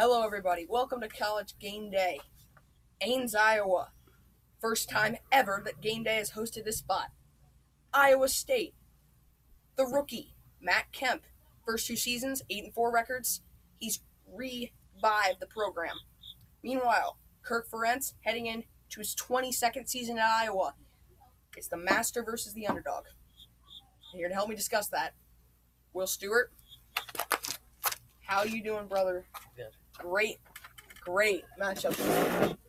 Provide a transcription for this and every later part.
Hello, everybody. Welcome to College Game Day. Ames, Iowa. First time ever that Game Day has hosted this spot. Iowa State. The rookie, Matt Kemp. First two seasons, 8-4 records. He's revived the program. Meanwhile, Kirk Ferentz heading into his 22nd season at Iowa. It's the master versus the underdog. Here to help me discuss that, Will Stewart. How you doing, brother? Good. Great matchup.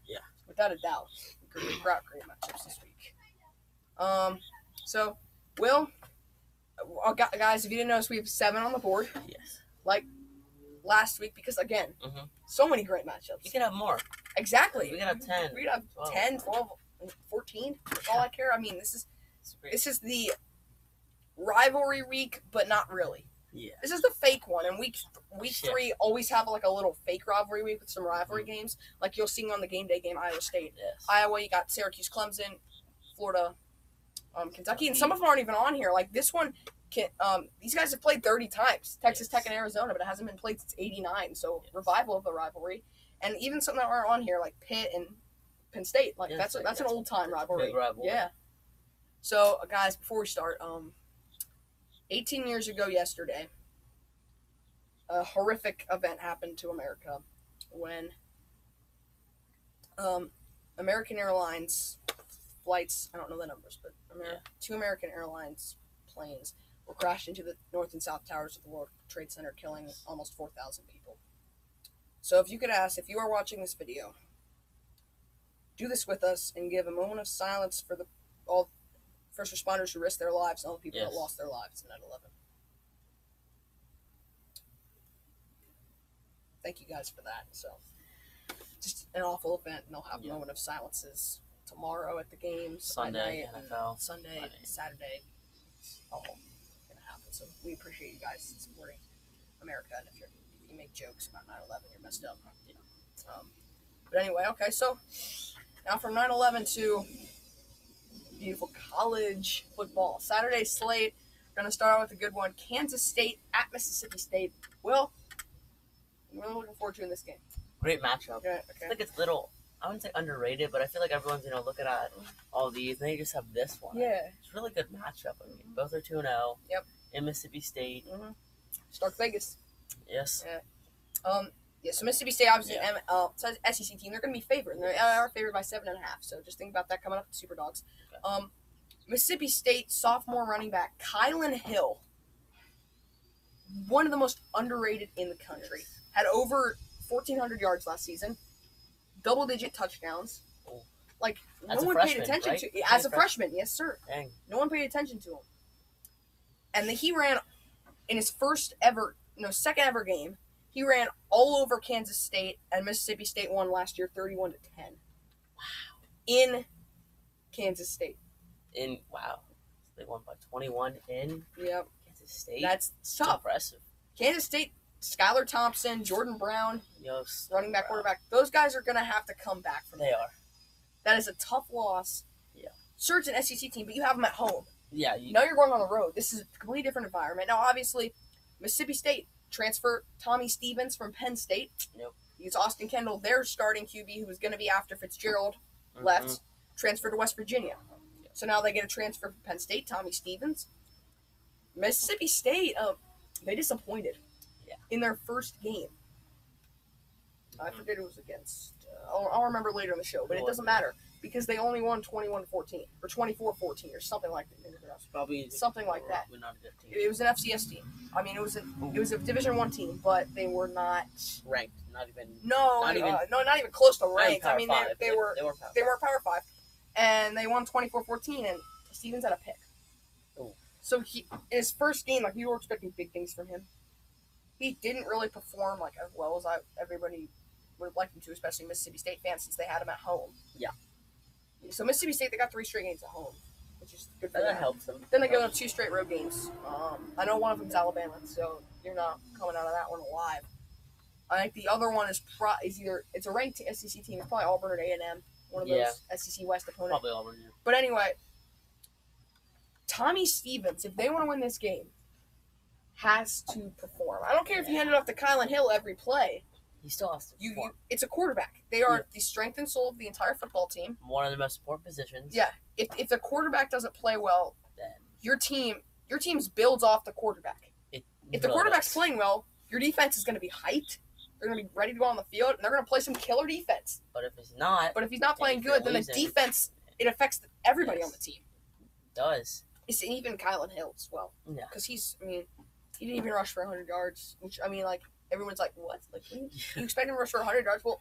Yeah. Without a doubt. Great matchups this week. So, Will, guys, if you didn't notice, we have 7 on the board. Yes. Like last week, because, again, so many great matchups. You can have more. Exactly. We can have 10. We can have 12. 10, 12, 14. That's all I care. I mean, this is the rivalry week, but not really. Yeah. This is the fake one, and week 3 always have like a little fake rivalry week with some rivalry games, like you'll see on the Game Day game, Iowa State. Yes. Iowa, you got Syracuse, Clemson, Florida, Kentucky, and some of them aren't even on here. Like this one, these guys have played 30 times, Texas Tech and Arizona, but it hasn't been played since '89, so revival of the rivalry. And even some that aren't on here, like Pitt and Penn State, like that's an old time rivalry. Big rivalry. Yeah. So guys, before we start, 18 years ago yesterday, a horrific event happened to America when American Airlines flights, I don't know the numbers, but 2 American Airlines planes were crashed into the North and South Towers of the World Trade Center, killing almost 4,000 people. So if you could ask, if you are watching this video, do this with us and give a moment of silence for all first responders who risked their lives and all the people that lost their lives in 9/11. Thank you guys for that. So, just an awful event, and they'll have a moment of silences tomorrow at the games, Sunday, NFL, Sunday, Saturday. All gonna happen. So we appreciate you guys supporting America, and if you make jokes about 9/11, you're messed up. But anyway, okay. So now from 9/11 to beautiful college football. Saturday slate. We're gonna start out with a good one. Kansas State at Mississippi State. Will, what are you looking forward to in this game? Great matchup. Okay. I think it's a little, I wouldn't say underrated, but I feel like everyone's looking at all these, and they just have this one. Yeah. It's a really good matchup. I mean, both are 2-0. Yep. In Mississippi State. Stark Vegas. Yes. Yeah. So Mississippi State, obviously, it's an SEC team. They're going to be favored. They are favored by 7.5. So just think about that coming up with Super Dogs. Okay. Mississippi State sophomore running back Kylan Hill, one of the most underrated in the country, had over 1,400 yards last season, double-digit touchdowns. Oh. Like As no one paid attention to as a freshman. Yes, sir. Dang. No one paid attention to him, and he ran in his second ever game. He ran all over Kansas State, and Mississippi State won last year 31-10. Wow. In Kansas State. Wow. So they won by 21 in Kansas State. That's tough. Impressive. Kansas State, Skylar Thompson, Jordan Brown, running back, quarterback. Those guys are going to have to come back from They are. That is a tough loss. Yeah. Sure, it's an SEC team, but you have them at home. Yeah. Now you're going on the road. This is a completely different environment. Now, obviously, Mississippi State transfer Tommy Stevens from Penn State. Yep. He's Austin Kendall, their starting QB, who was going to be after Fitzgerald left, transferred to West Virginia. Yep. So now they get a transfer from Penn State, Tommy Stevens. Mississippi State, they disappointed in their first game. I forget who it was against. I'll remember later in the show, but it doesn't matter because they only won 21-14 or 24-14 or something like that. Probably something like that. Not a good team. It was an FCS team. I mean, it was a Division I team, but they were not ranked. Not even close to ranked. I mean, they were Power 5, and they won 24-14, and Stevens had a pick. Ooh. So his first game, like we were expecting big things from him. He didn't really perform like as well as everybody would have liked him to, especially Mississippi State fans, since they had him at home. Yeah. So Mississippi State, they got 3 straight games at home, which is good for them. That helps them. Then they go on 2 straight road games. I know one of them's Alabama, so you're not coming out of that one alive. I think the other one is either it's a ranked SEC team. It's probably Auburn or A&M, one of those SEC West opponents. Probably Auburn. Yeah. But anyway, Tommy Stevens, if they want to win this game, has to perform. I don't care if he handed off to Kylan Hill every play. He still has to perform. It's a quarterback. They are the strength and soul of the entire football team. One of the most important positions. Yeah. If the quarterback doesn't play well, Then your team's builds off the quarterback. If the quarterback's playing well, your defense is going to be hyped. They're going to be ready to go on the field, and they're going to play some killer defense. But if he's not playing good, then the defense, it affects everybody on the team. It does. It's even Kylan Hill as well. Yeah. Because he didn't even rush for 100 yards, which, everyone's like, what? Like, you expect him to rush for 100 yards? Well,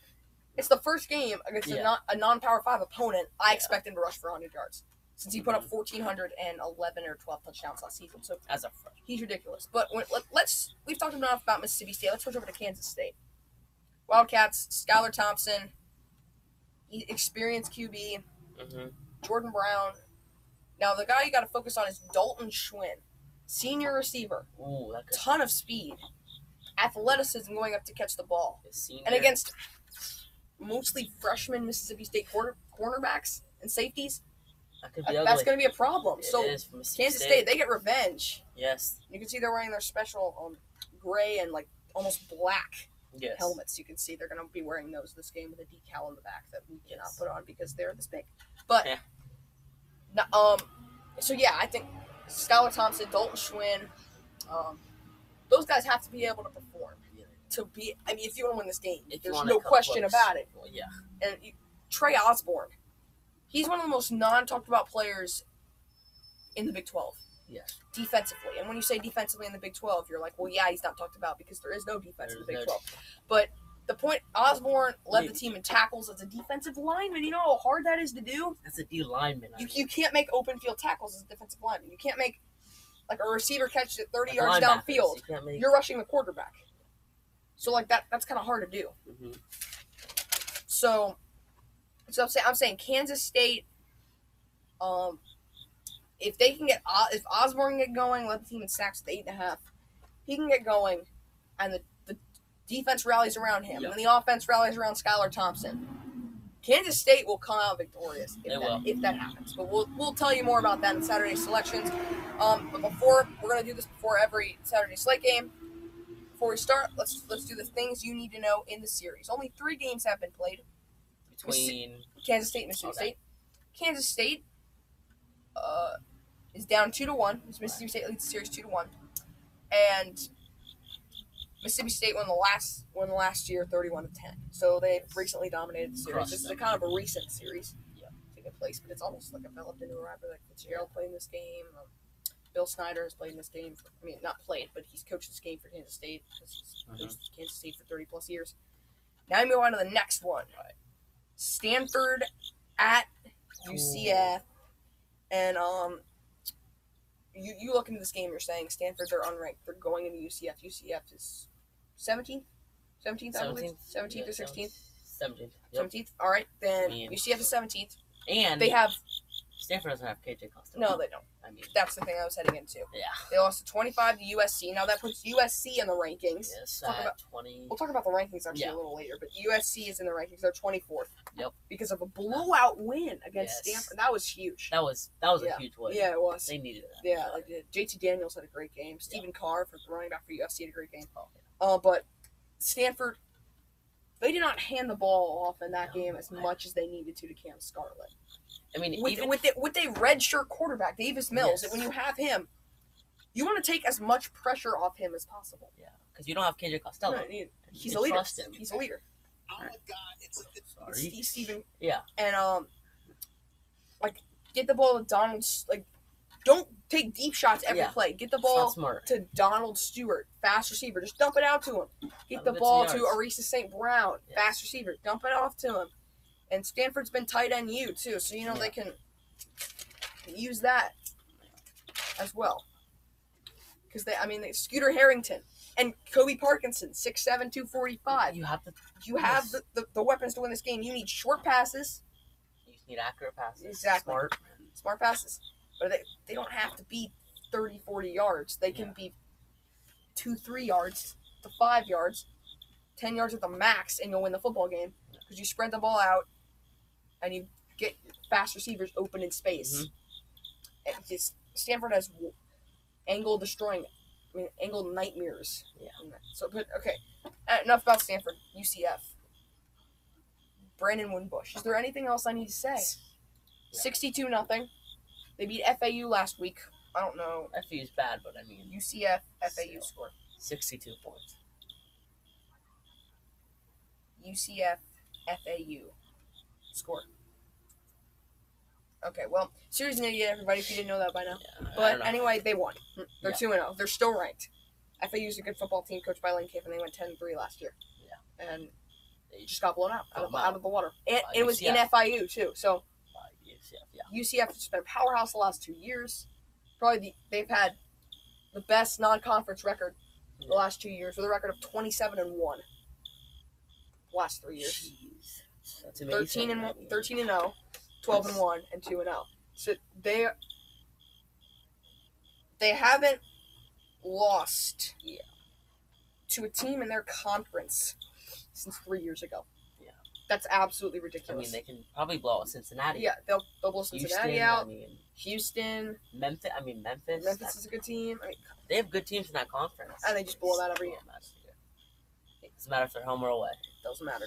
it's the first game against a non-Power 5 opponent. I expect him to rush for 100 yards. Since he put up 1,411 or 12 touchdowns last season. So as a freshman, he's ridiculous. But we've talked enough about Mississippi State. Let's switch over to Kansas State. Wildcats, Skylar Thompson, experienced QB, Jordan Brown. Now, the guy you got to focus on is Dalton Schwinn, senior receiver. Ooh, ton of speed, athleticism going up to catch the ball. Senior. And against mostly freshman Mississippi State cornerbacks and safeties, that's going to be a problem. So Kansas State, they get revenge. Yes. You can see they're wearing their special gray and almost black helmets. You can see they're going to be wearing those this game with a decal on the back that we cannot put on because they're this big. But so yeah, I think Skylar Thompson, Dalton Schwinn, those guys have to be able to perform. To be, if you want to win this game, there's no question about it. Well, yeah. And Trey Osborne, he's one of the most non-talked about players in the Big 12. Yes. Defensively. And when you say defensively in the Big 12, you're like, well, yeah, he's not talked about because there is no defense in the Big 12. But the point, Osborne led the team in tackles as a defensive lineman. You know how hard that is to do? As a D lineman. You can't make open field tackles as a defensive lineman. You can't make, a receiver catches it 30 yards downfield. You're rushing the quarterback. So, that's kind of hard to do. Mm-hmm. So I'm saying Kansas State, if Osborne can get going, let the team in sacks at 8.5. He can get going, and the defense rallies around him, and the offense rallies around Skylar Thompson. Kansas State will come out victorious if that happens. But we'll tell you more about that in Saturday selections. But we're gonna do this before every Saturday slate game. Before we start, let's do the things you need to know in the series. Only 3 games have been played between Kansas State and Mississippi State. Kansas State is down 2-1. Mississippi State leads the series 2-1, and Mississippi State won the last year 31-10. So they've recently dominated the series. This is a kind of a recent series taking place, but it's almost developed into a rivalry. Fitzgerald played in this game. Bill Snyder has played in this game. Not played, but he's coached this game for Kansas State. He's coached Kansas State for 30-plus years. Now we move on to the next one. Right. Stanford at UCF. And you look into this game, you're saying Stanford, they're unranked. They're going into UCF. UCF is 17th? 17th, I believe? 17th or 16th? 17th. Yep. 17th? All right, then UCF is 17th. And they have... Stanford doesn't have KJ Costello. No, they don't. That's the thing I was heading into. Yeah. They lost to 25 to USC. Now that puts USC in the rankings. Yes, we'll talk about the rankings actually a little later, but USC is in the rankings. They're 24th. Yep. Because of a blowout win against Stanford. That was huge. That was a huge win. Yeah, it was. They needed that. Yeah, they did. JT Daniels had a great game. Stephen Carr, for running back for USC, had a great game. But Stanford, they did not hand the ball off in that game as much as they needed to Cam Scarlett. With a redshirt quarterback, Davis Mills, when you have him, you want to take as much pressure off him as possible. Yeah, because you don't have KJ Costello. No, he's a leader. He's a leader. Oh my God, it's Stephen. Yeah. And get the ball to Donald. Don't take deep shots every play. Get the ball to Donald Stewart, fast receiver. Just dump it out to him. Get the ball to Arisa St. Brown, fast receiver. Dump it off to him. And Stanford's been tight end U too, so they can use that as well. Because Scooter Harrington and Kobe Parkinson, 6'7", 245. You have the weapons to win this game. You need short passes. You need accurate passes. Exactly. Smart passes. But they don't have to be 30, 40 yards. They can be 2-3 yards to 5 yards, 10 yards at the max, and you'll win the football game. Because you spread the ball out, and you get fast receivers open in space. Stanford has angle destroying angled nightmares. Yeah. So, but okay, enough about Stanford. UCF. Brandon Winbush. Is there anything else I need to say? Yeah. 62-0. They beat FAU last week. I don't know. FAU's bad, but I mean, UCF FAU score. 62 points. UCF FAU score. Okay, well, series an idiot, everybody, if you didn't know that by now. Yeah, But anyway, they won. They're Yeah. 2-0. They're still ranked. FAU's a good football team coached by Lane Kiffin. They went 10-3 last year. Yeah. And they just got blown out of the water. And By it was in FIU, too. So UCF, yeah. UCF has been a powerhouse the last 2 years. Probably they've had the best non-conference record the last 2 years with a record of 27-1. Last 3 years. Jeez. That's amazing. 13-0, 12-1, and 2-0. So they haven't lost to a team in their conference since 3 years ago. Yeah. That's absolutely I ridiculous. mean, they can probably blow out Cincinnati. Yeah, they'll blow Cincinnati Houston, out. I mean, Houston. Memphis. Memphis is a good team. I mean, They have good teams in that conference. and they just blow them out every year. Doesn't matter if they're home or away. Doesn't matter.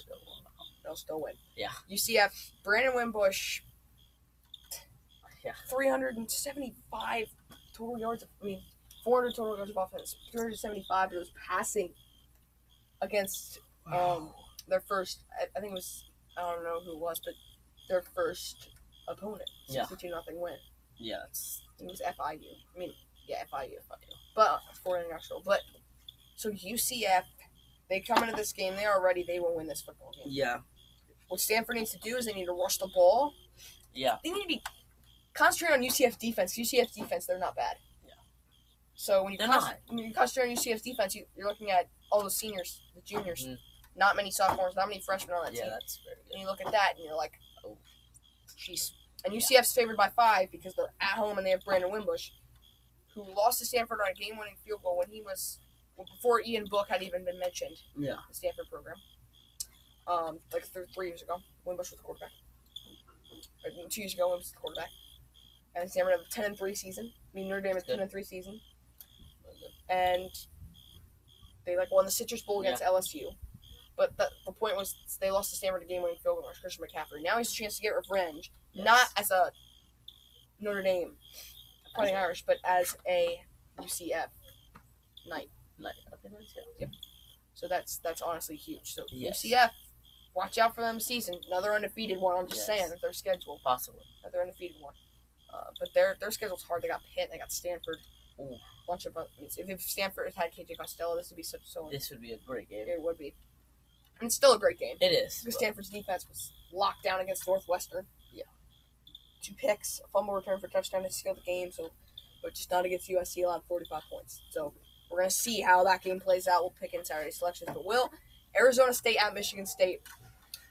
They'll still win. Yeah. UCF, Brandon Winbush, Yeah. 375 total yards. 400 total yards of offense. 375 of those passing against their first. I think it was, I don't know who it was, but their first opponent. Yeah. 62-0 win. Yeah. It was FIU. FIU. But for international. But so UCF, they come into this game. They are ready. They will win this football game. Yeah. What Stanford needs to do is they need to rush the ball. Yeah. They need to be concentrate on UCF defense. UCF defense, they're not bad. Yeah. So when you They're concentrate on UCF defense, you're looking at all the seniors, the juniors, not many sophomores, not many freshmen on that team. Yeah, that's very good. And you look at that and you're like, oh, jeez. And UCF's favored by 5 because they're at home and they have Brandon Winbush, who lost to Stanford on a game-winning field goal when he was before Ian Book had even been mentioned. Yeah. The Stanford program. Like 3 years ago, Winbush was the quarterback. 2 years ago, Winbush was the quarterback. And Stanford had a 10-3 season. Notre Dame had a 10-3 season. And they won the Citrus Bowl against LSU. But the point was they lost to Stanford a game-winning field goal against Christian McCaffrey. Now he has a chance to get revenge, not as a Notre Dame Fighting Irish, but as a UCF Knight. Okay, Yep. So that's honestly huge. So Yes. UCF, watch out for them this season. Another undefeated one. I'm just saying that their schedule. Possibly. Another undefeated one. But their schedule's hard. They got Pitt. They got Stanford. Ooh. Bunch of if Stanford had KJ Costello, this would be so. This would be a great game. It would be. And it's still a great game. It is. Because Stanford's defense was locked down against Northwestern. Yeah. 2 picks, a fumble return for touchdown to seal the game. But just not against USC, allowed 45 points. So we're going to see how that game plays out. We'll pick in Saturday selections. But Arizona State at Michigan State.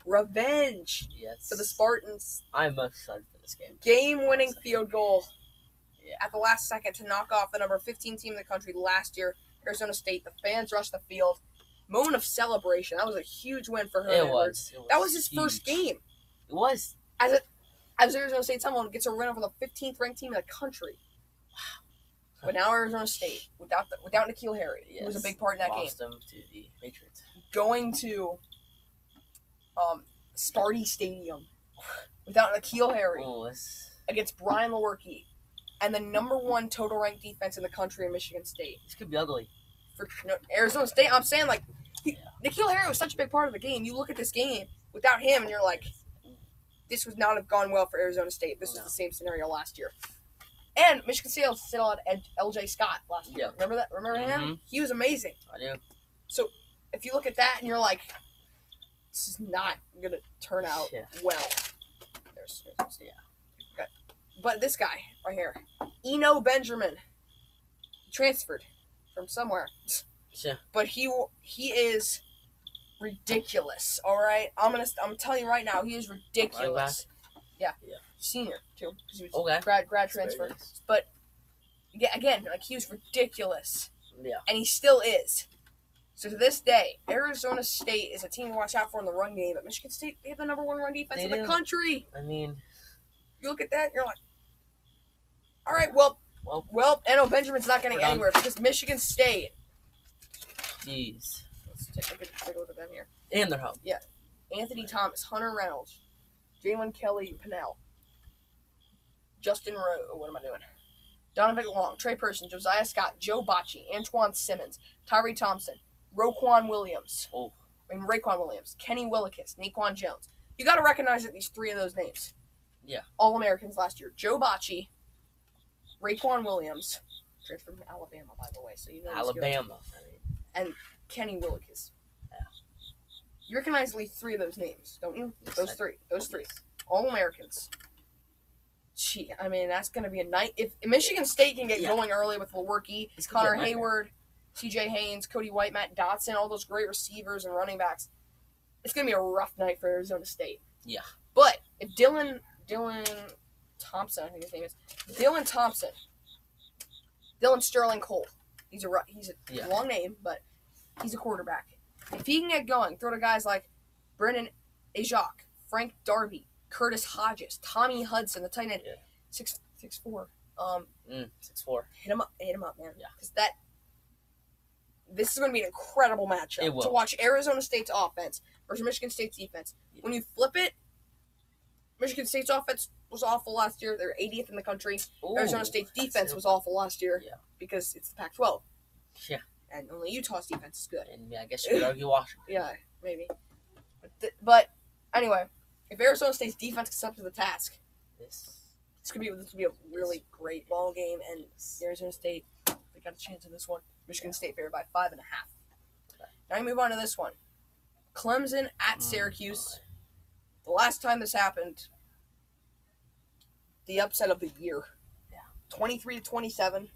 Revenge Yes. for the Spartans. I'm most excited for this game. Game-winning field goal Yeah. at the last second to knock off the number 15 team in the country last year, Arizona State. The fans rushed the field. Moment of celebration. That was a huge win for Herman It Edwards. was. That was his first game. It was. As Arizona State someone gets a win over the 15th ranked team in the country. But now Arizona State, without N'Keal Harry, who was a big part in that Lost game, them to the Patriots. going to Sparty Stadium without N'Keal Harry Oh, against Brian Lewerke and the number 1 total ranked defense in the country in Michigan State. this could be ugly. For Arizona State, I'm saying N'Keal Harry was such a big part of the game. You look at this game without him and you're like, this would not have gone well for Arizona State. This was the same scenario last year. And Michigan State still had LJ Scott last year. Yeah. Remember that? Remember him? Mhm. He was amazing. I do. So if you look at that and you're like, this is not going to turn out well. There's Yeah. Okay. But this guy right here, Eno Benjamin, transferred from somewhere. Yeah. But he is ridiculous. All right, I'm telling you right now, he is ridiculous. Yeah. Senior too, because he was Okay. grad transfer. Nice. But yeah, again, he was ridiculous, Yeah. and he still is. So to this day, Arizona State is a team to watch out for in the run game. But Michigan State, they have the number 1 run defense They in the do. country. I mean, You look at that, and you're like, all right, well, Well, I know Benjamin's not getting We're done. anywhere because Michigan State. jeez. Let's take a look at them here. And they're home. Anthony Thomas, Hunter Reynolds, Jalen Kelly Pennell, Justin Rowe. What am I doing? Donovan Long, Trey Person, Josiah Scott, Joe Bocci, Antoine Simmons, Tyree Thompson, Raekwon Williams, Kenny Willekes, Naquan Jones. You got to recognize at least 3 of those names. Yeah. All-Americans last year. Joe Bocci, Raekwon Williams, transferred from Alabama, by the way, so you know Alabama. and Kenny Willekes. Yeah. You recognize at least 3 of those names, don't you? Yes, Those three. All-Americans. Gee, I mean, that's going to be a night. If Michigan State can get going early with Lewerke, Connor Hayward, TJ Haynes, Cody White, Matt Dotson, all those great receivers and running backs, it's going to be a rough night for Arizona State. Yeah. But if Dylan Thompson, I think his name is, Dylan Sterling Cole, he's a long name, but he's a quarterback. If he can get going, throw to guys like Brennan Ajak, Frank Darby, Curtis Hodges, Tommy Hudson, the tight end, 6'4". 6'4". Hit him up, man. Yeah. Because this is going to be an incredible matchup to watch Arizona State's offense versus Michigan State's defense. Yeah. When you flip it, Michigan State's offense was awful last year. They're 80th in the country. Ooh, Arizona State's defense was awful last year because it's the Pac-12. Yeah. And only Utah's defense is good. And I guess you could argue Washington. Yeah, maybe. But anyway, if Arizona State's defense gets up to the task, this could be a really great ball game. And Arizona State, they got a chance in this one. Michigan State favored by 5.5. Okay. Now we move on to this one. Clemson at Syracuse. The last time this happened, the upset of the year. Yeah. 23-27.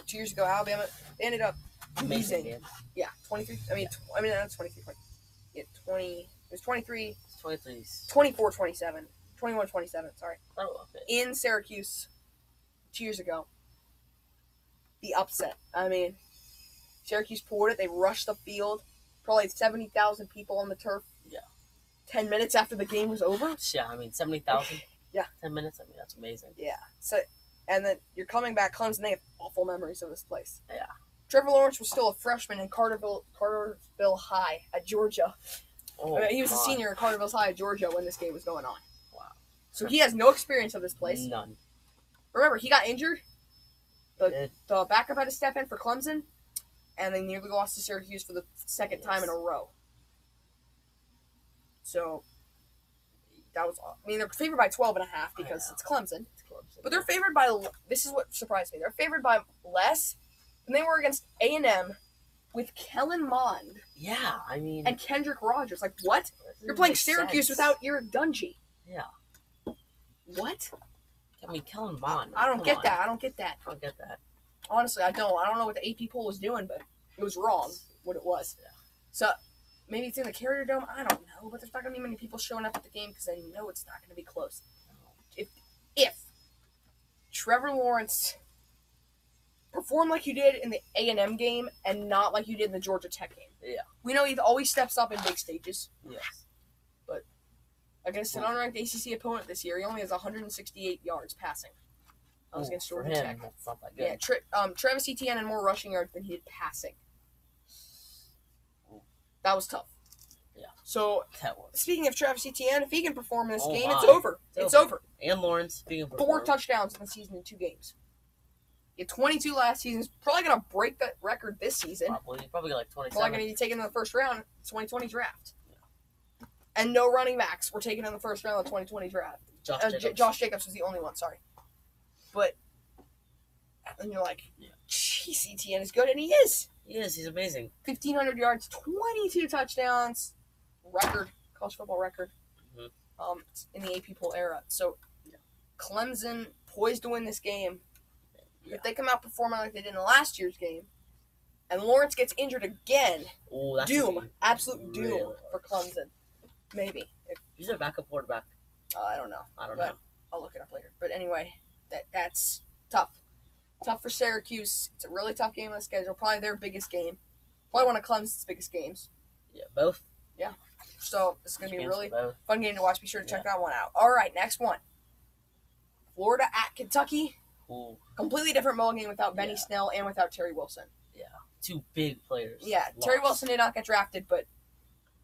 2 years ago, Alabama, they ended up losing. Yeah, 23. I mean, that's 23. Yeah, 20. It was 23. 24-27. 21-27. Sorry. Oh, okay. In Syracuse, 2 years ago. The upset. I mean, Syracuse poured it. They rushed the field. Probably 70,000 people on the turf. Yeah. 10 minutes after the game was over. Yeah, I mean, 70,000. Yeah. 10 minutes. I mean, that's amazing. Yeah. So, and then you're coming back, Clemson. They have awful memories of this place. Yeah. Trevor Lawrence was still a freshman in Carterville High at Georgia. Oh, he was a senior in Carterville High at Georgia when this game was going on. Wow. So he has no experience of this place. None. Remember, he got injured. The backup had to step in for Clemson, and they nearly lost to Syracuse for the second time in a row. So, that was, I mean, they're favored by 12.5 because it's Clemson. But they're favored by, this is what surprised me, they're favored by less than they were against A&M with Kellen Mond. Yeah, I mean. And Kendrick Rogers. Like, what? You're playing Syracuse without Eric Dungy. Yeah. What? I mean, Kellen Mond. I don't get that. I don't get that. Honestly, I don't. I don't know what the AP poll was doing, but it was wrong what it was. Yeah. So, maybe it's in the Carrier Dome. I don't know. But there's not going to be many people showing up at the game because they know it's not going to be close. If Trevor Lawrence performed like you did in the A&M game and not like you did in the Georgia Tech game. Yeah. We know he always steps up in big stages. Yes. But against an unranked ACC opponent this year, he only has 168 yards passing. That was against Georgia Tech. That's not that good. Yeah, Travis Etienne had more rushing yards than he did passing. That was tough. Yeah. So, speaking of Travis Etienne, if he can perform in this game, it's over. It's over. And Lawrence, being 4 touchdowns in the season in 2 games. He had 22 last season. He's probably going to break that record this season. Probably. He's probably like 27. Probably going to be taken in the first round, 2020 draft. Yeah. And no running backs were taken in the first round of the 2020 draft. Josh Jacobs was the only one, sorry. But, and you're like, geez, Etienne is good, and he is. He is. He's amazing. 1,500 yards, 22 touchdowns, record, college football record, in the AP poll era. So, Clemson poised to win this game. Yeah. If they come out performing like they did in last year's game, and Lawrence gets injured again, doom, absolute doom for Clemson. Maybe. He's a backup quarterback. I don't know. I'll look it up later. But anyway, that's tough. Tough for Syracuse. It's a really tough game on the schedule. Probably their biggest game. Probably one of Clemson's biggest games. Yeah, both. Yeah. So, this is going to be a really fun game to watch. Be sure to check that one out. All right, next one. Florida at Kentucky. Ooh, Completely different ball game without Benny Yeah. Snell and without Terry Wilson. two big players. Yeah, lost. Terry Wilson did not get drafted, but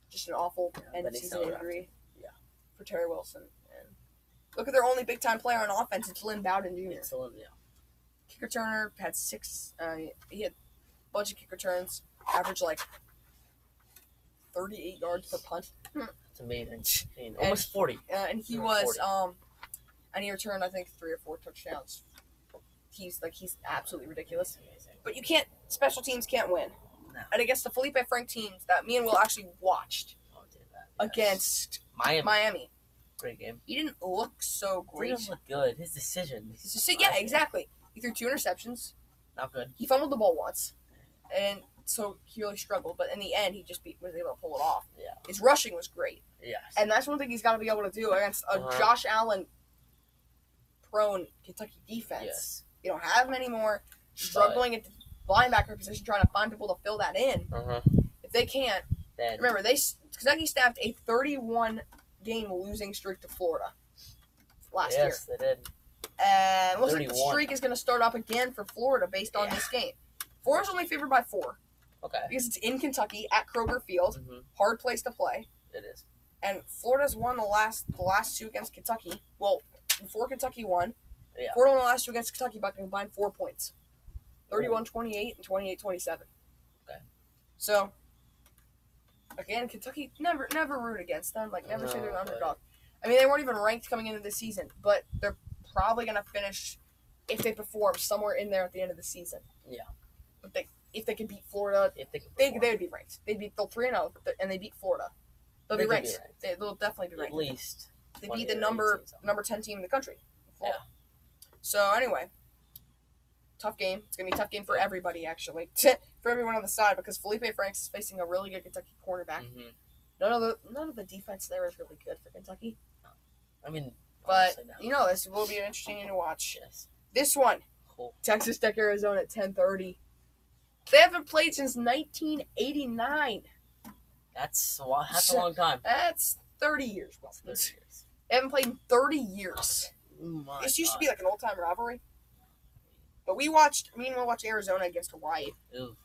just an awful end of Benny season Snell injury Yeah. for Terry Wilson. And look at their only big time player on offense. It's Lynn Bowden Jr. Excellent, yeah. Kick returner had 6. He had a bunch of kick returns, average like 38 yards per punt. It's amazing. Almost 40. And he Over was 40. and he returned I think 3 or 4 touchdowns. He's absolutely ridiculous. But you can't. Special teams can't win. No. And against the Felipe Frank teams that me and Will actually watched Oh, did that, yes. against Miami. Great game. he didn't look so He great. didn't look good. His decisions. So, yeah, exactly. He threw 2 interceptions. Not good. He fumbled the ball once, and so he really struggled. But in the end, he just was able to pull it off. Yeah. His rushing was great, Yes. and that's one thing he's got to be able to do against a Josh Allen prone Kentucky defense. Yes. You don't have him anymore. Struggling at the linebacker position, trying to find people to fill that in. If they can't, Then remember Kentucky snapped a 31-game losing streak to Florida last year. yes, they did. And looks like the 31. streak is going to start up again for Florida based on this game. Florida's only favored by 4 Okay. because it's in Kentucky at Kroger Field, hard place to play. It is. And Florida's won the last 2 against Kentucky. Well, before Kentucky won, Yeah. Florida won the last 2 against Kentucky by combined 4 points, 31-28 and 28-27. Okay. So again, Kentucky never root against them. Never say they're an No, underdog. I mean, they weren't even ranked coming into this season, but they're probably going to finish, if they perform, somewhere in there at the end of the season. Yeah. But if they could beat Florida, If they could they perform. would be ranked. They'll 3-0, and they beat Florida. They'll They be could ranked. be ranked. They'll definitely be At ranked. least. They 20 beat the or number 18 something. number 10 team in the country. Florida. Yeah. So anyway, tough game. It's gonna be a tough game for everybody, actually, for everyone on the side, because Felipe Franks is facing a really good Kentucky cornerback. None of the defense there is really good for Kentucky, I mean, but honestly, no. this will be an interesting game to watch. Yes. This one, Cool. Texas Tech, Arizona at 10:30. They haven't played since 1989. That's a long time. That's 30 years. 30 years. They haven't played in 30 years. Oh my This used to be God. like an old-time rivalry. But me and Will watch Arizona against Hawaii. Ew.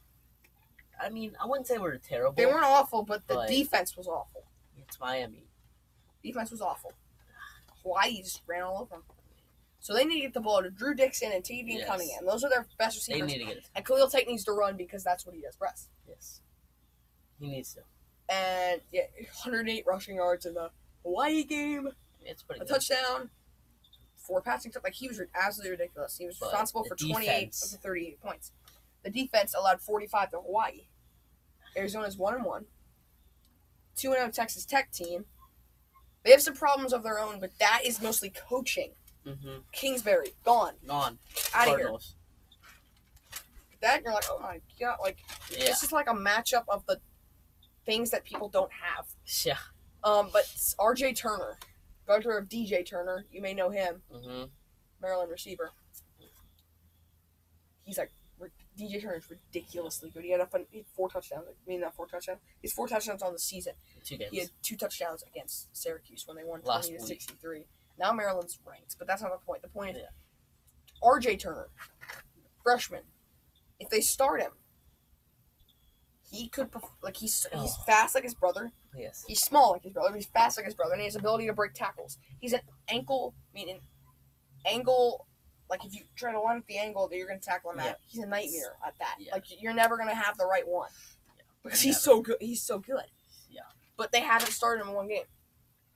I mean, I wouldn't say we're terrible. They weren't awful, but the But- defense was awful. It's Miami. Defense was awful. Hawaii just ran all over them. So they need to get the ball to Drew Dixon and Tavian Yes. Cunningham. Those are their best They receivers. need to get it. And Khalil Tate needs to run because that's what he does best. Yes. He needs to. And yeah, 108 rushing yards in the Hawaii game. It's pretty A good. touchdown. 4 passing touchdowns. He was absolutely ridiculous. He was But responsible the for 28 defense- of the 38 points. The defense allowed 45 to Hawaii. Arizona's 1-1. 2-0 Texas Tech team. They have some problems of their own, but that is mostly coaching. Kingsbury, gone. Gone. Out of here. Cardinals. That, you're like, oh my god. Yeah. This is like a matchup of the things that people don't have. Yeah. But RJ Turner, brother of DJ Turner, you may know him, Maryland receiver. He's DJ Turner's ridiculously good. He had 4 touchdowns. Not 4 touchdowns. He's 4 touchdowns on the season. 2 games. He had 2 touchdowns against Syracuse when they won Last 20-63. Now Maryland's ranked, but that's not the point. The point is, Yeah. RJ Turner, freshman. If they start him, he could he's fast like his brother. Yes. He's small like his brother, but he's fast like his brother, and he has ability to break tackles. He's an angle. Like if you try to line up the angle that you're going to tackle him at, he's a nightmare at that. Yeah. Like you're never going to have the right one because he's Never. so good. He's so good. Yeah. But they haven't started him in one game,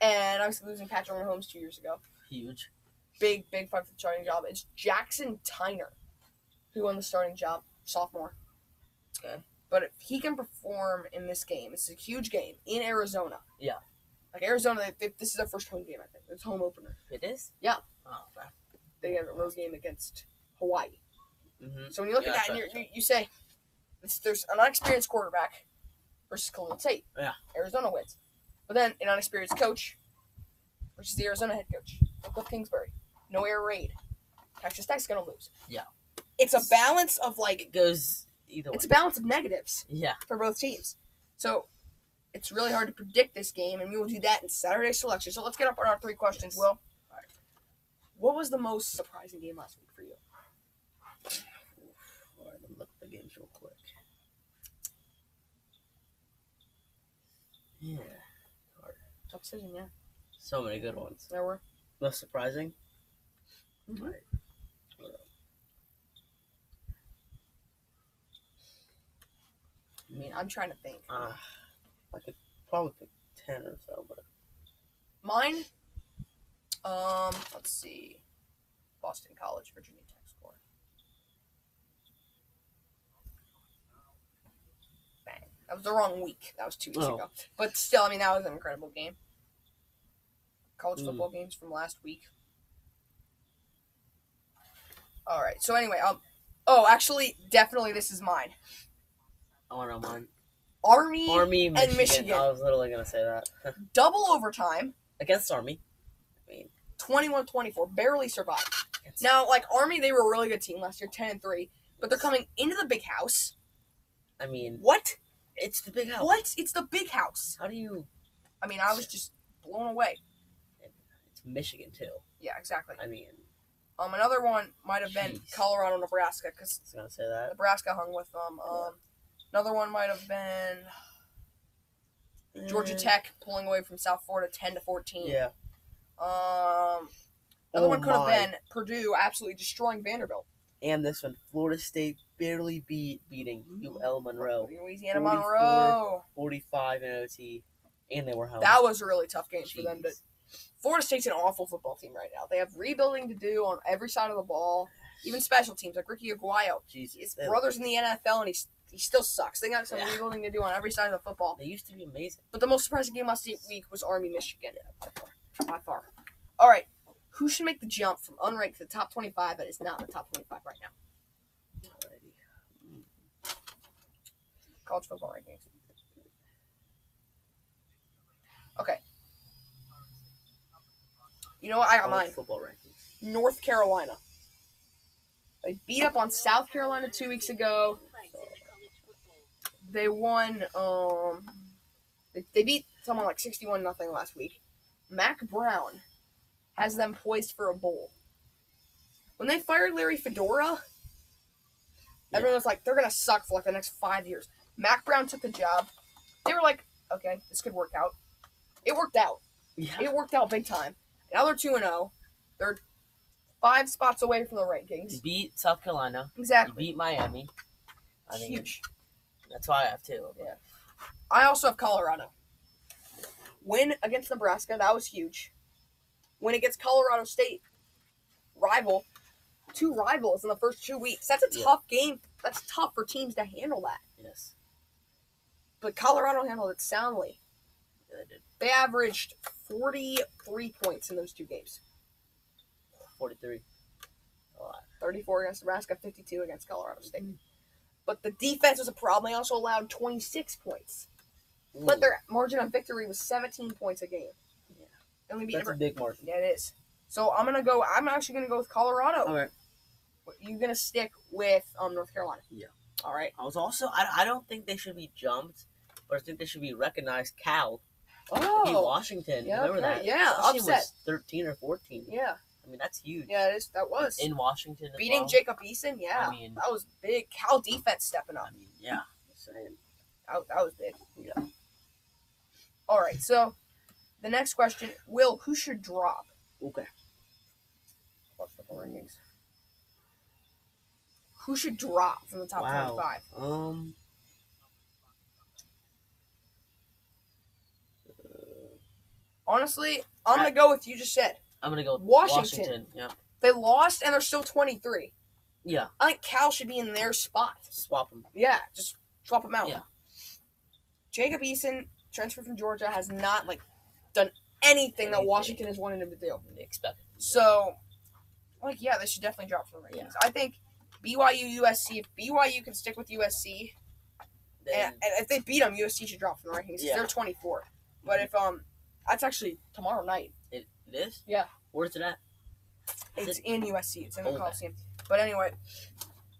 and I was losing Patrick Mahomes 2 years ago. Huge. Big fight for the starting job. It's Jackson Tyner who won the starting job, sophomore. Okay. But if he can perform in this game, it's a huge game in Arizona. Yeah. Like Arizona, this is their first home game, I think. It's home opener. It is? Yeah. Oh, okay. They have a road game against Hawaii. Mm-hmm. So when you look at that, and you say, there's an unexperienced quarterback versus Khalil Tate. Yeah. Arizona wins. But then an unexperienced coach versus the Arizona head coach, Cliff Kingsbury. No air raid. Texas Tech's going to lose. Yeah. It's a balance of It goes either way. it's a balance of negatives Yeah. for both teams. So it's really hard to predict this game, and we will do that in Saturday selection. So let's get up on our 3 questions, Yes. Will. All right. What was the most surprising game last week for you? games real quick. Yeah. Hard. Tough decision, yeah. So many good ones. There were. Most surprising? Mhm. Right. I mean, I'm trying to think. I could probably pick 10 or so, but Mine, let's see. Boston College, Virginia Tech score. Bang. That was the wrong week. That was 2 weeks ago. But still, I mean, that was an incredible game. College football games from last week. All right. So anyway, actually, definitely this is mine. I want to know mine. Army, Michigan. and Michigan. I was literally going to say that. Double overtime. Against Army. I mean, 21-24. Barely survived. Now, like, Army, they were a really good team last year, 10-3. But they're coming into the big house. I mean, What? it's the big house. What? It's the big house. How do you... I mean, I was just blown away. It's Michigan, too. Yeah, exactly. I mean... Another one might have been Jeez. Colorado, Nebraska, because I was going to say that. Nebraska hung with them. Another one might have been Georgia Tech pulling away from South Florida 10-14. Yeah. Another one could have been Purdue absolutely destroying Vanderbilt. And this one, Florida State barely beating UL Monroe. Louisiana Monroe. 45 in OT, and they were home. That was a really tough game for them. Florida State's an awful football team right now. They have rebuilding to do on every side of the ball, even special teams like Ricky Aguayo. His brother's in the NFL, and he still sucks. They got some rebuilding to do on every side of the football. They used to be amazing. But the most surprising game last week was Army, Michigan. By far. All right. Who should make the jump from unranked to the top 25 that is not in the top 25 right now? Alrighty. College football rankings. Okay. You know what? I got mine. Football rankings. North Carolina. They beat up on South Carolina 2 weeks ago. They won. They beat someone like 61-0 last week. Mac Brown has them poised for a bowl. When they fired Larry Fedora, everyone was like, they're going to suck for like the next 5 years. Mac Brown took the job. They were like, okay, this could work out. It worked out. Yeah. It worked out big time. Now they're 2-0. They're 5 spots away from the rankings. You beat South Carolina. Exactly. You beat Miami. I think Huge. That's why I have two. Yeah. I also have Colorado. Win against Nebraska, that was huge. Win against Colorado State, rival. 2 rivals in the first 2 weeks. That's a tough game. That's tough for teams to handle that. Yes. But Colorado handled it soundly. Yeah, they did. They averaged 43 points in those 2 games. 43. A lot. 34 against Nebraska, 52 against Colorado State. But the defense was a problem. They also allowed 26 points. Ooh. But their margin of victory was 17 points a game. Yeah. Only beat That's a big margin. Yeah, it is. So I'm actually gonna go with Colorado. All right. You're gonna stick with North Carolina. Yeah. All right. I don't think they should be jumped, but I think they should be recognized. Cal. Oh. Beat Washington. Yeah, Remember okay. that? Yeah, Washington upset. was 13 or 14. Yeah. I mean, that's huge. Yeah, it is. That was. In Washington as Beating well. Jacob Eason, yeah. I mean- that was big. Cal defense stepping up. I mean, yeah. Same. That was big. Yeah. All right, so the next question, Will, who should drop? Okay. What's the rankings? Who should drop from the top 25? Honestly, I'm going to go with you just said. I'm going to go with Washington. Yeah. They lost, and they're still 23. Yeah. I think Cal should be in their spot. Swap them. Yeah, just swap them out. Yeah. Jacob Eason, transfer from Georgia, has not done anything that Washington is wanting him to do. They expect. So, yeah, they should definitely drop from the rankings. Yeah. I think BYU, USC, if BYU can stick with USC, and if they beat them, USC should drop from the rankings. Yeah. They're 24. But if, that's actually tomorrow night. It is? Yeah. Where's it at? It's in USC. It's in the Okay. Coliseum. But anyway,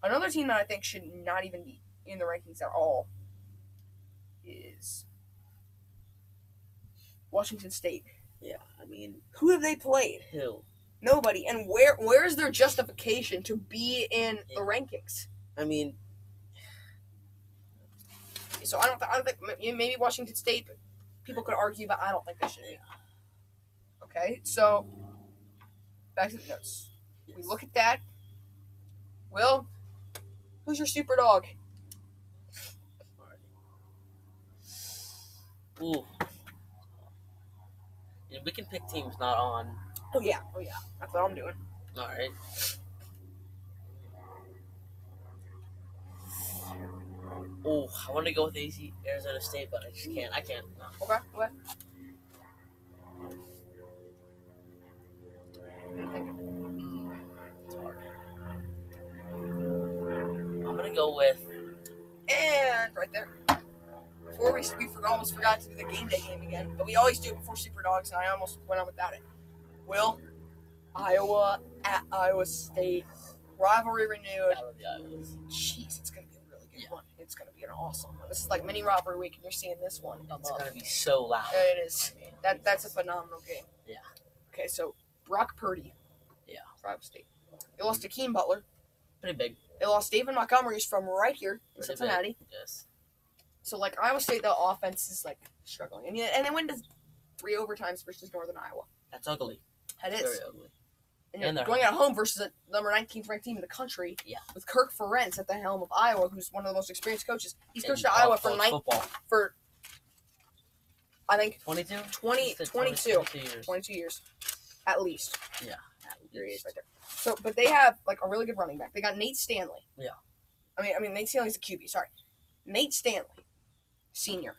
another team that I think should not even be in the rankings at all is Washington State. Yeah, I mean, Who have they played? Hill. Nobody. And where is their justification to be in the rankings? I mean, So I don't think maybe Washington State. People could argue, but I don't think they should be. Okay, so back to the notes. We look at that. Will, who's your super dog? Ooh. Yeah, we can pick teams not on. Oh yeah. That's what I'm doing. All right. Oh, I want to go with Arizona State, but I just can't. I can't. No. Okay. It's hard. I'm gonna go with. And right there. Before we almost forgot to do the game day game again, but we always do it before Super Dogs, and I almost went on without it. Will, Iowa at Iowa State, rivalry renewed. Out of the Iowas. Jeez, it's gonna be a really good one. It's gonna be an awesome one. This is like mini rivalry week, and you're seeing this one. It's gonna be so loud. It is. That's a phenomenal game. Yeah. Okay, so Brock Purdy. Yeah. For Iowa State. They lost to Keem Butler. Pretty big. They lost David Montgomery, who's from right here in Pretty Cincinnati. big. Yes. So, like, Iowa State, the offense is, like, struggling. And they went to 3 overtimes versus Northern Iowa. That's ugly. That is. Very ugly. And they're going at home versus a number 19th ranked team in the country. Yeah. With Kirk Ferentz at the helm of Iowa, who's one of the most experienced coaches. He's In coached at Iowa football. for I think 22? 22 years. At least. Yeah. There he is right there. So, but they have, like, a really good running back. They got Nate Stanley. Yeah. I mean, Nate Stanley's a QB, sorry. Nate Stanley, senior.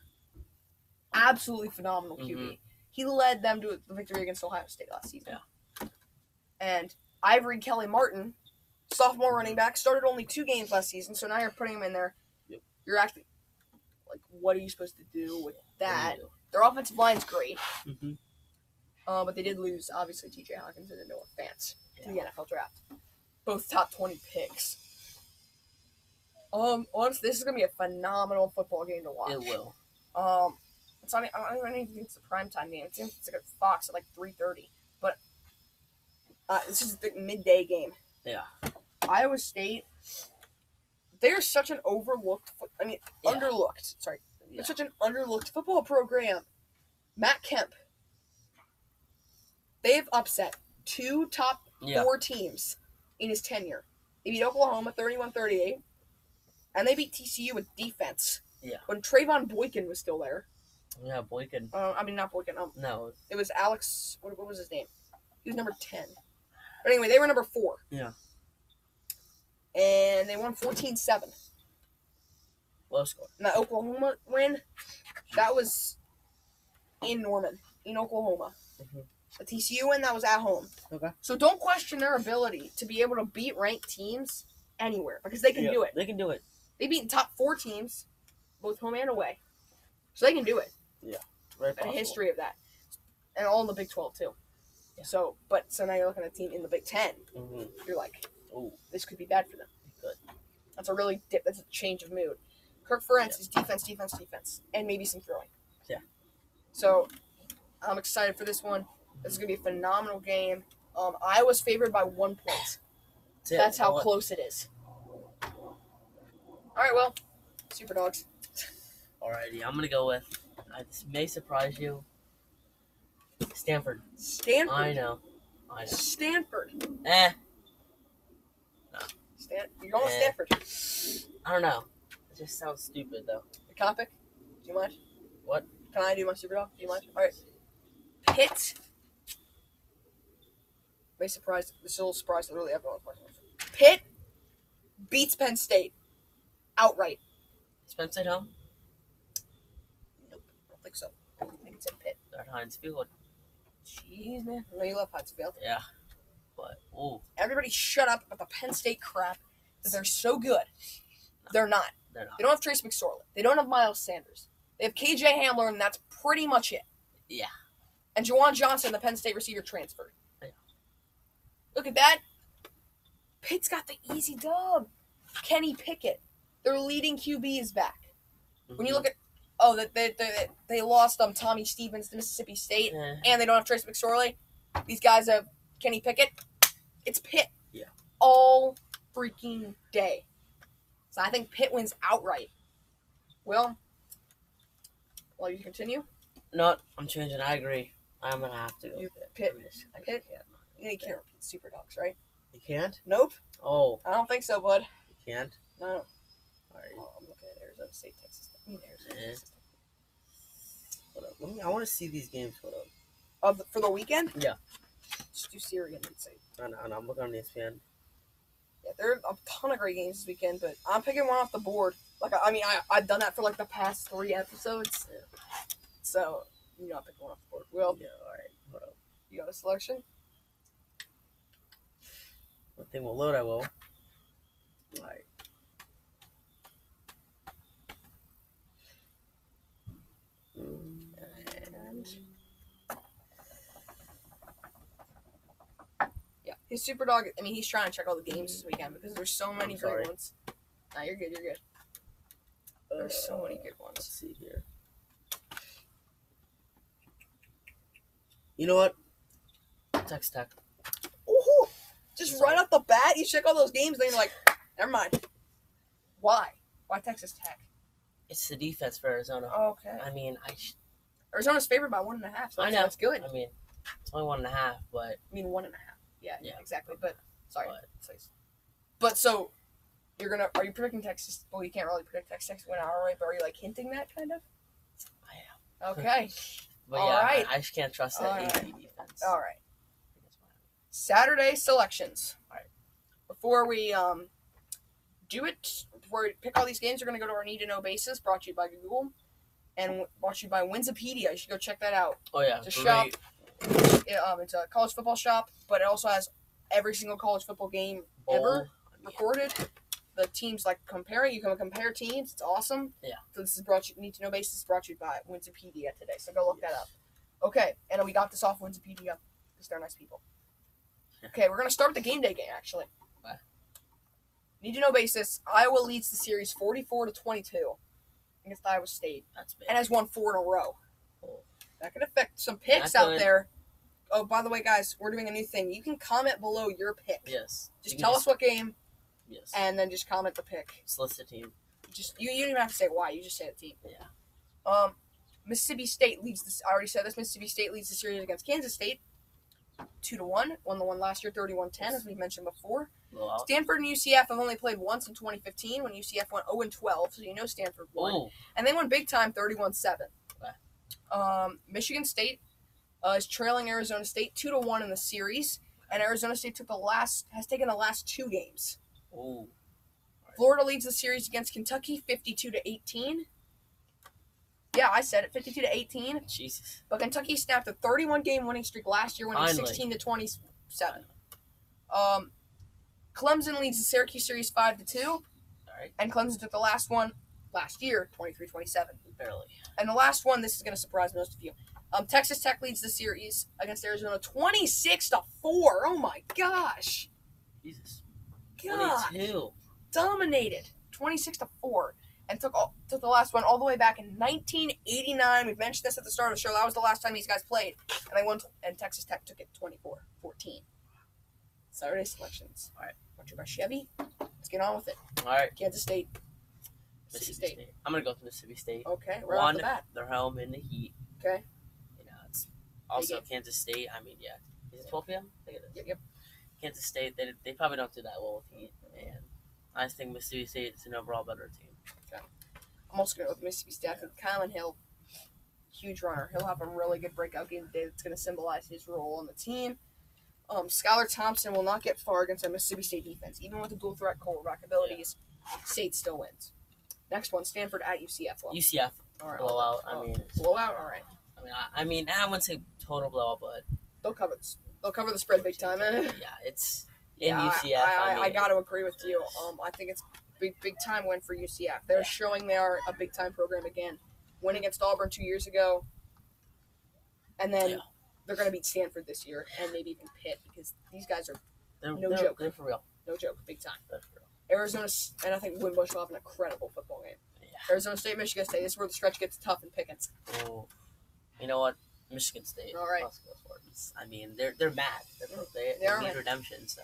Absolutely phenomenal QB. Mm-hmm. He led them to the victory against Ohio State last season. Yeah. And Ivory Kelly Martin, sophomore running back, started only 2 games last season, so now you're putting him in there. Yep. You're actually, like, what are you supposed to do with that? What do you Their offensive line's great. do? Mm-hmm. But they did lose, obviously, T.J. Hawkins and Noah Fant to the NFL draft. Both top 20 picks. Honestly, this is gonna be a phenomenal football game to watch. It will. It's not. I don't even think it's a primetime game. It's like a Fox at like 3:30. But this is the midday game. Yeah. Iowa State. They're such an overlooked. Underlooked. Sorry, Yeah. they're such an underlooked football program. Matt Kemp. They've upset 2 top 4 teams in his tenure. They beat Oklahoma 31-38. And they beat TCU with defense. Yeah. When Trayvon Boykin was still there. Yeah, Boykin. Not Boykin. No. It was Alex. What was his name? He was number 10. But anyway, they were number 4. Yeah. And they won 14-7. Low score. And that Oklahoma win, that was in Norman, in Oklahoma. Mm-hmm. The TCU win, that was at home. Okay. So don't question their ability to be able to beat ranked teams anywhere because they can do it. They can do it. They beat top 4 teams, both home and away. So they can do it. Yeah. Very And a possible. history of that. And all in the Big 12, too. Yeah. So now you're looking at a team in the Big 10. Mm-hmm. You're like, Oh, this could be bad for them. good. That's a change of mood. Kirk Ferentz is defense, and maybe some throwing. Yeah. So I'm excited for this one. This is going to be a phenomenal game. Iowa's favored by 1 point. That's how close it is. All right, well, Super Dogs. Alrighty, I'm gonna go with. This may surprise you. Stanford. I know. Stanford. Eh. You're going with Stanford. I don't know. It just sounds stupid though. The topic? Do you mind? What? Can I do my Super Dog? Do you mind? All right. Pitt. May surprise. This is a little surprise to really everyone. Pitt beats Penn State outright. Is Penn State home? Nope, I don't think so. I think it's in Pitt. They're at Heinz Field. Jeez, man. I know you love Huntsville. Yeah. But Everybody shut up about the Penn State crap that they're so good. They're not. they're not. They don't have Trace McSorley. They don't have Miles Sanders. They have KJ Hamler, and that's pretty much it. Yeah. And Jawan Johnson, the Penn State receiver, transferred. Yeah. Look at that. Pitt's got the easy dub. Kenny Pickett, their leading QB, is back. Mm-hmm. When you look at they lost Tommy Stevens to Mississippi State, and they don't have Trace McSorley. These guys have Kenny Pickett. It's Pitt. Yeah. All freaking day. So I think Pitt wins outright. Well, Well, you continue. No, I'm changing. I agree. I'm gonna have to go You Pitt. Pitt. I just Pitt? can't. You can't repeat Super Dogs, right? You can't? Nope. Oh, I don't think so, bud. you can't? No. All right. Oh, I'm looking at Arizona State, Texas. Arizona, Eh. Texas. What up? I want to see these games. What up? For the weekend? Yeah. Just do Siri and say. I know, I'm looking on ESPN. Yeah, there are a ton of great games this weekend, but I'm picking one off the board. Like, I've done that for like the past 3 episodes. Yeah. So, you know, I'm picking one off the board. Well, Yeah, all right. What up? you got a selection? One thing will load. I will. All right. And yeah, his super dog. I mean, he's trying to check all the games this weekend because there's so many I'm sorry. great ones. Nah, you're good. You're good. There's so many good Let's ones. see here. You know what? Texas Tech. Ooh, just right off the bat, you check all those games, then you're like, never mind. Why? Why Texas Tech? It's the defense for Arizona. Okay. I mean, Arizona's favored by 1.5. So I know. That's good. I mean, it's only 1.5, but I mean, 1.5. Yeah, Yeah. exactly. But sorry. But- But so are you predicting Texas? Well, you can't really predict Texas to win outright, but are you like hinting that kind of? I am. Okay. But All yeah, right. I just can't trust that All AT right. defense. All right. Saturday selections. All right. Before we before we pick all these games, we're gonna go to our need to know basis, brought to you by Google, and brought to you by Winsipedia. You should go check that out. Oh yeah, It's a great. shop. It's a college football shop, but it also has every single college football game ever recorded. The teams like comparing. You can compare teams. It's awesome. Yeah. So this is brought you need to know basis brought to you by Winsipedia today. So go look that up. Okay, and we got this off Winsipedia because they're nice people. Okay, we're gonna start with the game day game actually. Okay. Need to know basis. Iowa leads the series 44-22 against Iowa State That's big. and has won 4 in a row. Oh. That could affect some picks That's out good. there. Oh, by the way, guys, we're doing a new thing. You can comment below your pick. Yes. Just You tell can us what game, Yes. and then just comment the pick. Select the team. Just you don't even have to say why. You just say the team. Yeah. Mississippi State leads this. I already said this. Mississippi State leads the series against Kansas State, 2-1. Won the one last year, 31-10, as we mentioned before. Blowout. Stanford and UCF have only played once in 2015 when UCF went 0-12, so you know Stanford won. Oh. And they won big time, 31-7. Okay. Michigan State is trailing Arizona State 2-1 in the series, and Arizona State has taken the last 2 games. Oh. Florida leads the series against Kentucky 52-18. Yeah, I said it, 52-18. Jesus. But Kentucky snapped a 31-game winning streak last year, winning Finally. 16-27. Clemson leads the Syracuse series 5-2, All right. and Clemson took the last one last year, 23-27. Barely. And the last one, this is going to surprise most of you. Texas Tech leads the series against Arizona 26-4. Oh my gosh. Jesus. God. 22. Dominated 26-4 and took the last one all the way back in 1989. We've mentioned this at the start of the show. That was the last time these guys played, and they won. And Texas Tech took it 24-14. Saturday selections. All right. Brought to you by Chevy. Let's get on with it. All right. Kansas State. Mississippi State. I'm gonna go with Mississippi State. Okay, right off One, the bat. they're home in the heat. Okay. You know, it's also game. Kansas State. I mean, yeah. Is it 12 p.m.? I think it is. Yep. Kansas State, they probably don't do that well with heat. And I just think Mississippi State is an overall better team. I'm also going to go with Mississippi State. I think Kylan Hill, huge runner. He'll have a really good breakout game today that's going to symbolize his role on the team. Skylar Thompson will not get far against a Mississippi State defense. Even with the dual threat quarterback abilities, State still wins. Next one, Stanford at UCF. Well, UCF, all right, blowout. I mean, blowout. All right, I mean, I wouldn't say total blowout, but they'll cover this. They'll cover the spread big time. yeah, it's in Yeah, UCF. I got to agree with you. I think it's big time win for UCF. They're showing they are a big time program again. Win against Auburn 2 years ago, and then they're going to beat Stanford this year, and maybe even Pitt because these guys are they're joke. They're for real. no joke, big time. They're for real. Arizona, and I think Wimbush will have an incredible football game. Yeah. Arizona State, Michigan State. This is where the stretch gets tough in Pickens. Oh, you know what? Michigan State. All right. Let's go for it. I mean, they're mad. They are need mad. redemption. So,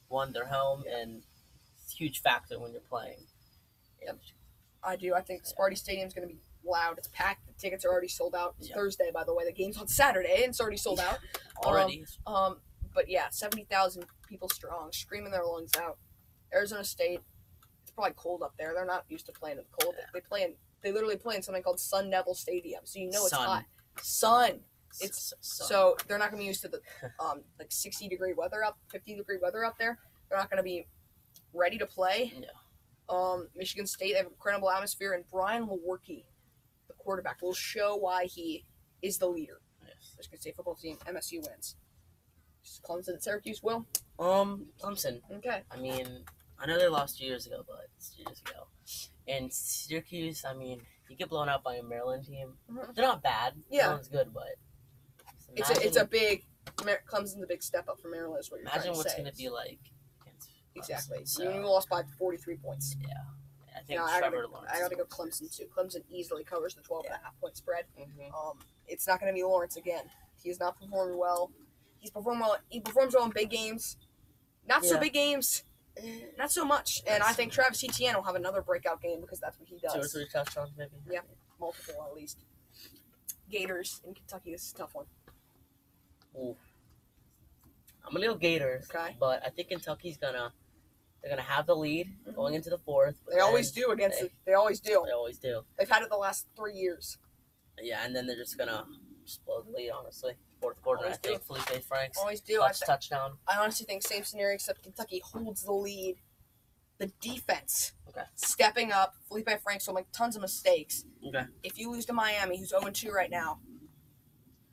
one, they're home, and it's a huge factor when you're playing. Yep. I do. I think Sparty Stadium's going to be loud. It's packed. The tickets are already sold out. It's Yeah. Thursday, by the way. The game's on Saturday, and it's already sold out. Already. But yeah, 70,000 people strong, screaming their lungs out. Arizona State, it's probably cold up there. They're not used to playing in the cold. Yeah. They literally play in something called Sun Devil Stadium, so you know it's Sun. hot. Sun. Sun. So they're not gonna be used to the 60-degree weather 50-degree weather up there. They're not gonna be ready to play. Yeah. Michigan State, they have an incredible atmosphere, and Brian Lewerke, the quarterback, will show why he is the leader. Yes. Michigan State football team, MSU wins. Clemson at Syracuse, Will? Clemson. Okay. I mean, I know they lost 2 years ago, but it's 2 years ago. And Syracuse, I mean, you get blown out by a Maryland team. Mhm. They're not bad. Yeah. Maryland's good, but It's a big Clemson's a big step up from Maryland. Is what you're imagine trying to what's say. going to be like. Against Exactly. Clemson, so, You lost by 43 points. yeah. I think No, I Trevor Lawrence. gotta go Clemson too. Clemson easily covers the 12.5 point spread. Mm-hmm. It's not gonna be Lawrence again. He is not performing well. He performs well in big games. Not so Yeah. big games. Not so much. And I think Travis Etienne will have another breakout game because that's what he 2 or does. 3 touchdowns, maybe. Yeah. Multiple at least. Gators in Kentucky. This is a tough one. Ooh. I'm gonna go Gators. Okay. But I think Kentucky's they're gonna have the lead going into the fourth. but They always then do They always do. They always do. They've had it the last 3 years. Yeah, and then they're just gonna explode the lead. Honestly, fourth quarter, Always I think Felipe Franks Always do. touchdown. I honestly think same scenario except Kentucky holds the lead. The defense Okay. stepping up. Felipe Franks will make tons of mistakes. Okay. If you lose to Miami, who's 0-2 right now.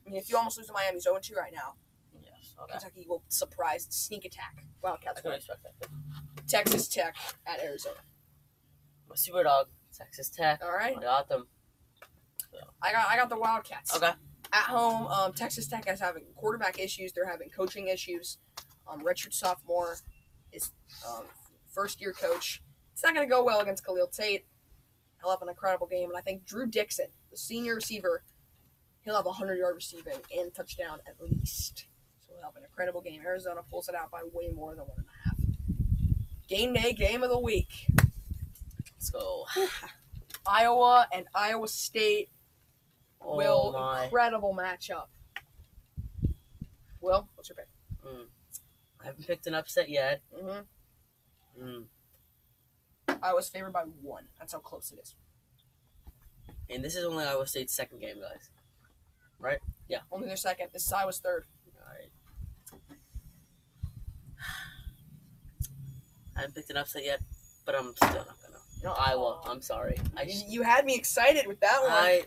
I mean, if you almost lose to Miami, who's 0-2 right now. Yes. Okay. Kentucky will surprise sneak attack. Wildcats I can win. respect that. Texas Tech at Arizona. My super dog, Texas Tech. All right. I got them. I got the Wildcats. Okay. At home, Texas Tech is having quarterback issues. They're having coaching issues. Redshirt sophomore is first-year coach. It's not going to go well against Khalil Tate. He'll have an incredible game. And I think Drew Dixon, the senior receiver, he'll have a 100-yard receiving and touchdown at least. So he'll have an incredible game. Arizona pulls it out by way more than 1.5. Game day, game of the week. Let's go. Iowa and Iowa State. Oh my. Incredible matchup. Will, what's your pick? I haven't picked an upset yet. Mm-hmm. Iowa's favored by 1. That's how close it is. And this is only Iowa State's second game, guys. Right? Yeah. Only their second. This is Iowa's third. All right. I haven't picked an upset yet, but I'm still not gonna. No, Iowa. I'm sorry. You had me excited with that one.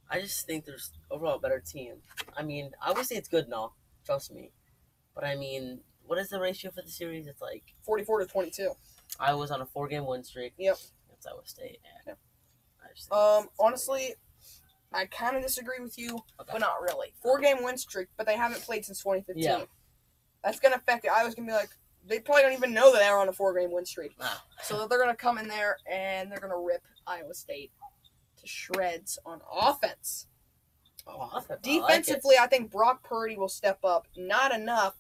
I just think there's overall a better team. I mean, Iowa State's good and all. Trust me. But I mean, what is the ratio for the series? It's like 44-22. Iowa's on a 4-game win streak. Yep. Against Iowa State. Yep. I just think Honestly, I kind of disagree with you, Okay. but not really. 4-game win streak, but they haven't played since 2015. Yeah. That's gonna affect it. Iowa's gonna be like, they probably don't even know that they're on a 4-game win streak. Ah. So they're gonna come in there and they're gonna rip Iowa State to shreds on offense. Defensively, I think Brock Purdy will step up. Not enough.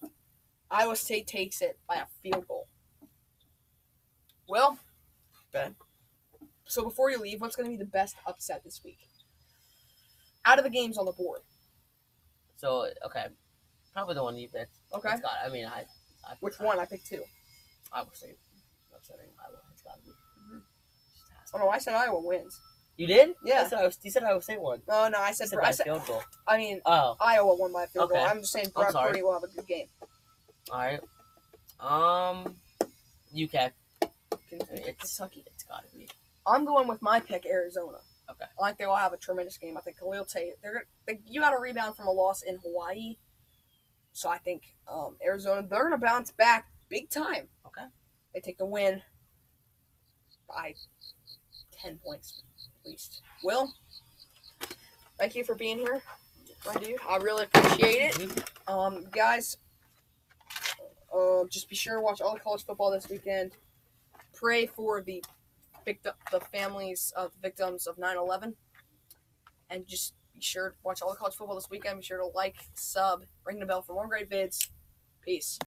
Iowa State takes it by a field goal. Well, Ben. So before you leave, what's going to be the best upset this week? Out of the games on the board. So, okay. Probably the one you picked. Okay. It's got, I mean, I Which one? I picked 2. Iowa State. Upsetting Iowa. It's got to be. Just has to Oh no, I said Iowa wins. You did? Yeah. You said Iowa State won. Oh no, I You said said by a field goal. I mean Oh, Iowa won by a field goal. Okay. I'm just saying Brock sorry. Purdy will have a good game. all right. UK. Kentucky. It's got to be. I'm going with my pick, Arizona. Okay. I think they will have a tremendous game. I think Khalil Tate. You got a rebound from a loss in Hawaii, so I think Arizona. They're going to bounce back big time. Okay. They take the win by 10 points at least. Will, thank you for being here, my dude. I really appreciate it. Guys, just be sure to watch all the college football this weekend. Pray for the families of victims of 9/11, and just be sure to watch all the college football this weekend. Be sure to like, sub, ring the bell for more great vids. Peace.